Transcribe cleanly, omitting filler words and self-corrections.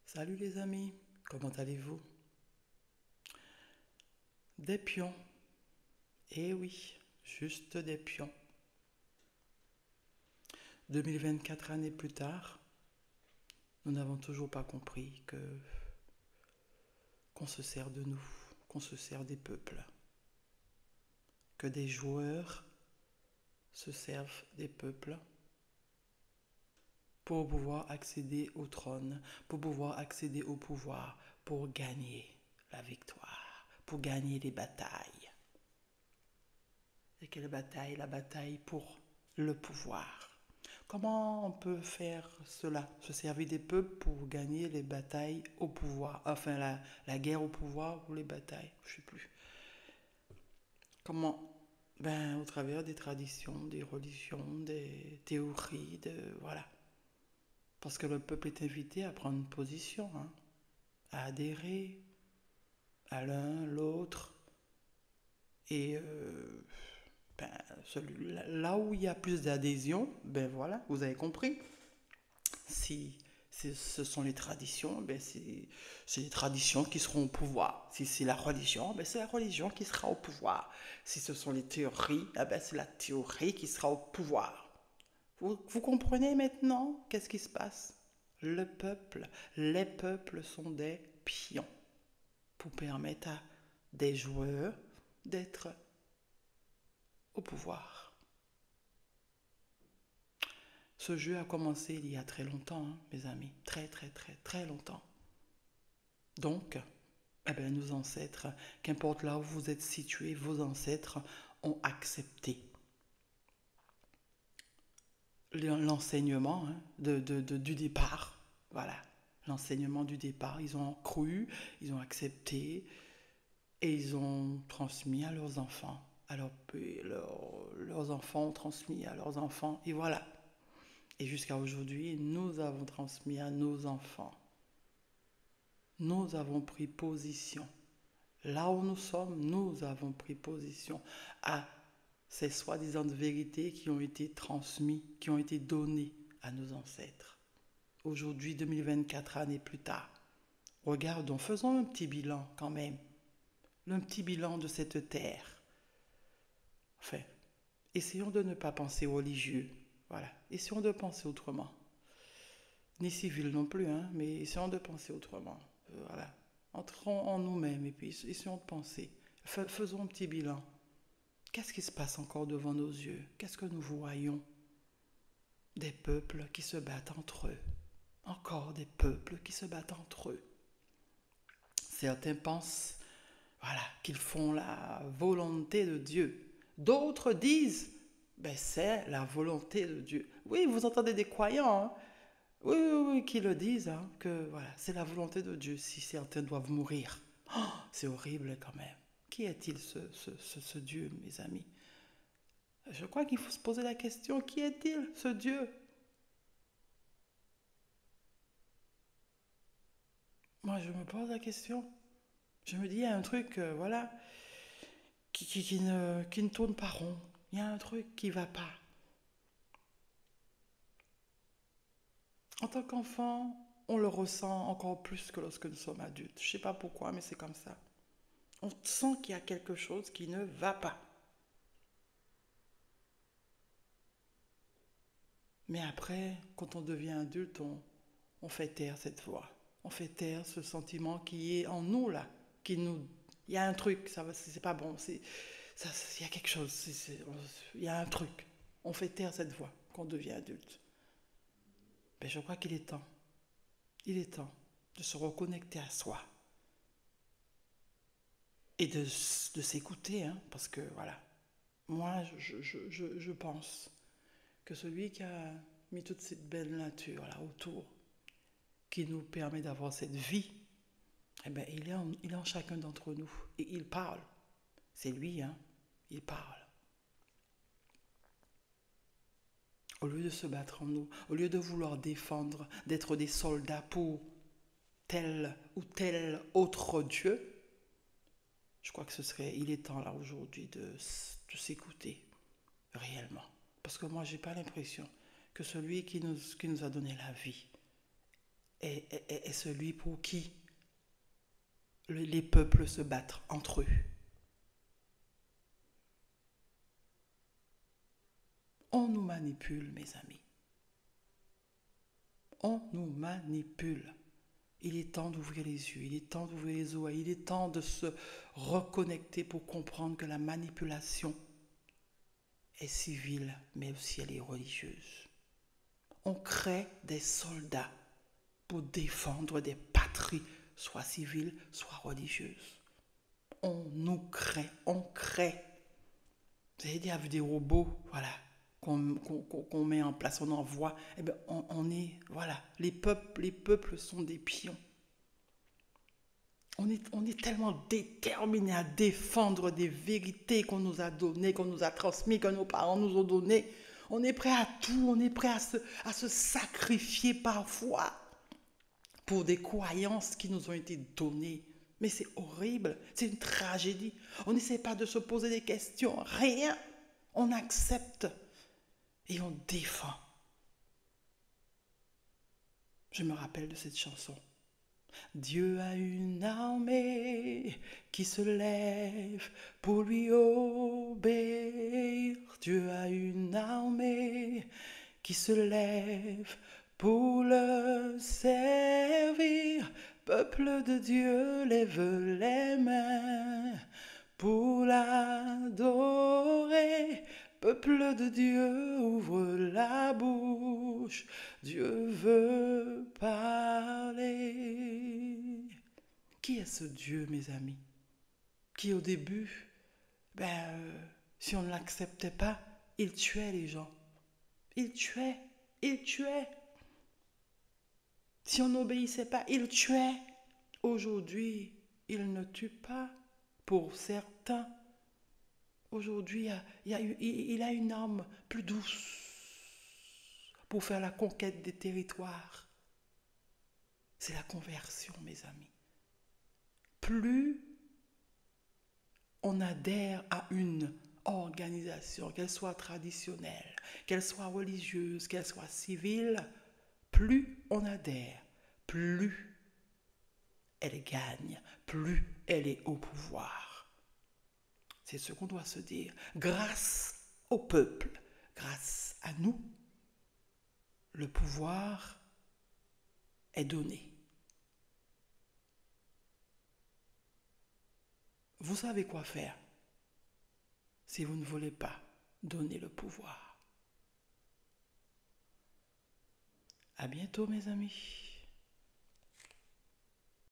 Salut les amis, comment allez-vous? Des pions, eh oui, juste des pions. 2024 années plus tard, nous n'avons toujours pas compris que qu'on se sert de nous, qu'on se sert des peuples, que des joueurs se servent des peuples pour pouvoir accéder au trône, pour pouvoir accéder au pouvoir, pour gagner la victoire, pour gagner les batailles. Et quelle bataille? La bataille pour le pouvoir. Comment on peut faire cela? Se servir des peuples pour gagner les batailles au pouvoir. Enfin, la guerre au pouvoir ou les batailles, je ne sais plus. Comment? Ben, au travers des traditions, des religions, des théories, voilà. Parce que le peuple est invité à prendre une position, hein, à adhérer à l'un, l'autre. Et ben, là où il y a plus d'adhésion, ben voilà, vous avez compris. Si ce sont les traditions, ben c'est les traditions qui seront au pouvoir. Si c'est la religion, ben c'est la religion qui sera au pouvoir. Si ce sont les théories, ben c'est la théorie qui sera au pouvoir. Vous comprenez maintenant qu'est-ce qui se passe? Le peuple, les peuples sont des pions pour permettre à des joueurs d'être au pouvoir. Ce jeu a commencé il y a très longtemps, hein, mes amis. Très, très, très, très longtemps. Donc, eh bien, nos ancêtres, qu'importe là où vous êtes situés, vos ancêtres ont accepté l'enseignement, hein, du départ. Voilà, l'enseignement du départ. Ils ont cru, ils ont accepté et ils ont transmis à leurs enfants. Alors, leurs enfants ont transmis à leurs enfants. Et voilà. Et jusqu'à aujourd'hui, nous avons transmis à nos enfants. Nous avons pris position. Là où nous sommes, nous avons pris position à ces soi-disant vérités qui ont été transmises, qui ont été données à nos ancêtres. Aujourd'hui, 2024 années plus tard, regardons, faisons un petit bilan quand même, un petit bilan de cette terre. Enfin, essayons de ne pas penser religieux, voilà, essayons de penser autrement. Ni civil non plus, hein, mais essayons de penser autrement. Voilà. Entrons en nous-mêmes et puis essayons de penser. Faisons un petit bilan. Qu'est-ce qui se passe encore devant nos yeux? Qu'est-ce que nous voyons? Des peuples qui se battent entre eux. Encore des peuples qui se battent entre eux. Certains pensent, voilà, qu'ils font la volonté de Dieu. D'autres disent, ben c'est la volonté de Dieu. Oui, vous entendez des croyants, hein? Oui, oui, oui, qui le disent, hein, que voilà, c'est la volonté de Dieu si certains doivent mourir. Oh, c'est horrible quand même. Qui est-il ce Dieu, mes amis? Je crois qu'il faut se poser la question, qui est-il ce Dieu? Moi, je me pose la question. Je me dis, il y a un truc, voilà, qui ne tourne pas rond. Il y a un truc qui ne va pas. En tant qu'enfant, on le ressent encore plus que lorsque nous sommes adultes. Je ne sais pas pourquoi, mais c'est comme ça. On sent qu'il y a quelque chose qui ne va pas. Mais après, quand on devient adulte, on fait taire cette voix. On fait taire ce sentiment qui est en nous, là. Qui nous... Il y a un truc, ça c'est pas bon. Il y a quelque chose, il y a un truc. On fait taire cette voix quand on devient adulte. Ben, je crois qu'il est temps. Il est temps de se reconnecter à soi. Et de s'écouter, hein, parce que, voilà. Moi, je pense que celui qui a mis toute cette belle nature là autour, qui nous permet d'avoir cette vie, eh ben, il est en chacun d'entre nous. Et il parle. C'est lui, hein. Il parle. Au lieu de se battre en nous, au lieu de vouloir défendre, d'être des soldats pour tel ou tel autre Dieu, je crois que il est temps là aujourd'hui de s'écouter réellement. Parce que moi, j'ai pas l'impression que celui qui nous a donné la vie est celui pour qui les peuples se battent entre eux. On nous manipule, mes amis. On nous manipule. Il est temps d'ouvrir les yeux, il est temps d'ouvrir les oreilles, il est temps de se reconnecter pour comprendre que la manipulation est civile, mais aussi elle est religieuse. On crée des soldats pour défendre des patries, soit civiles, soit religieuses. On nous crée, on crée. Vous avez déjà vu des robots, voilà, qu'on met en place, on envoie, eh bien, on est, voilà, les peuples sont des pions. On est tellement déterminés à défendre des vérités qu'on nous a données, qu'on nous a transmises, que nos parents nous ont données. On est prêt à tout, on est prêt à se sacrifier parfois pour des croyances qui nous ont été données. Mais c'est horrible, c'est une tragédie. On n'essaie pas de se poser des questions, rien. On accepte et on défend. Je me rappelle de cette chanson. Dieu a une armée qui se lève pour lui obéir. Dieu a une armée qui se lève pour le servir. Peuple de Dieu, lève les mains pour l'adorer. Peuple de Dieu, ouvre la bouche, Dieu veut parler. Qui est ce Dieu, mes amis, qui au début, si on ne l'acceptait pas, il tuait les gens. Il tuait. Si on n'obéissait pas, il tuait. Aujourd'hui, il ne tue pas pour certains. Aujourd'hui, il a une arme plus douce pour faire la conquête des territoires. C'est la conversion, mes amis. Plus on adhère à une organisation, qu'elle soit traditionnelle, qu'elle soit religieuse, qu'elle soit civile, plus on adhère, plus elle gagne, plus elle est au pouvoir. C'est ce qu'on doit se dire. Grâce au peuple, grâce à nous, le pouvoir est donné. Vous savez quoi faire si vous ne voulez pas donner le pouvoir. À bientôt, mes amis.